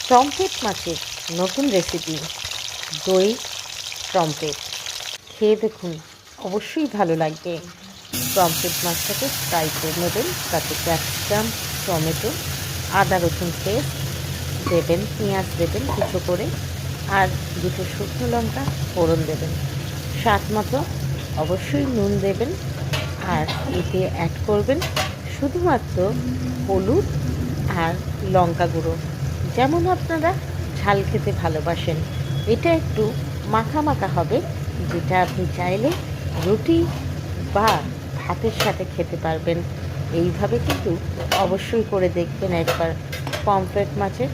ট্রম্পেট মাছের নতুন রেসিপি, দই ট্রম্পেট। খেয়ে দেখুন, অবশ্যই ভালো লাগবে। ট্রম্পেট মাছটাকে ফ্রাই করে নেবেন, তাতে ক্যাপসিকাম, টমেটো, আদা রসুন পেস্ট দেবেন, পেঁয়াজ দেবেন কুচো করে, আর দুটো শুকনো লঙ্কা ফোড়ন দেবেন। স্বাদ মতো অবশ্যই নুন দেবেন, আর এতে অ্যাড করবেন শুধুমাত্র হলুদ আর লঙ্কা গুঁড়ো, যেমন আপনারা ঝাল খেতে ভালোবাসেন। এটা একটু মাখা মাখা হবে, যেটা আপনি চাইলে রুটি বা ভাতের সাথে খেতে পারবেন। এইভাবে কিন্তু অবশ্যই করে দেখবেন একবার। পমফ্রেট মাছের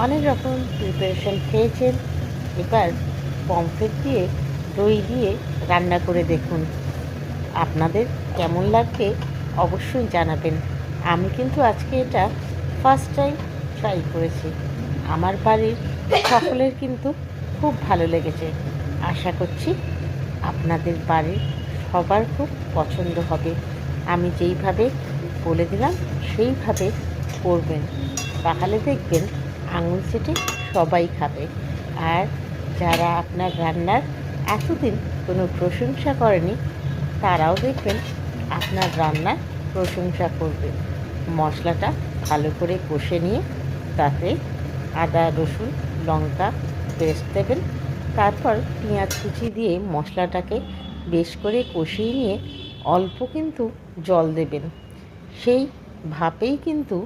অনেক রকম প্রিপারেশন খেয়েছেন, এবার পমফ্রেট দিয়ে দই দিয়ে রান্না করে দেখুন। আপনাদের কেমন লাগবে অবশ্যই জানাবেন। আমি কিন্তু আজকে এটা ফার্স্ট টাইম ট্রাই করেছি। আমার বাড়ির সকলের কিন্তু খুব ভালো লেগেছে। আশা করছি আপনাদের বাড়ির সবার খুব পছন্দ হবে। আমি যেইভাবে বলে দিলাম সেইভাবে করবেন, তাহলে দেখবেন আঙুল চেটে সবাই খাবে। আর যারা আপনার রান্নার এতদিন কোনো প্রশংসা করেনি, তারাও দেখবেন আপনার রান্নার প্রশংসা করবে। মশলাটা ভালো করে কষে নিয়ে তাতে আদা রসুন লঙ্কা পেস্ট দেবেন, তারপর পেঁয়াজ কুচি দিয়ে মশলাটাকে বেশ করে কষিয়ে নিয়ে অল্প কিন্তু জল দেবেন। সেই ভাপেই কিন্তু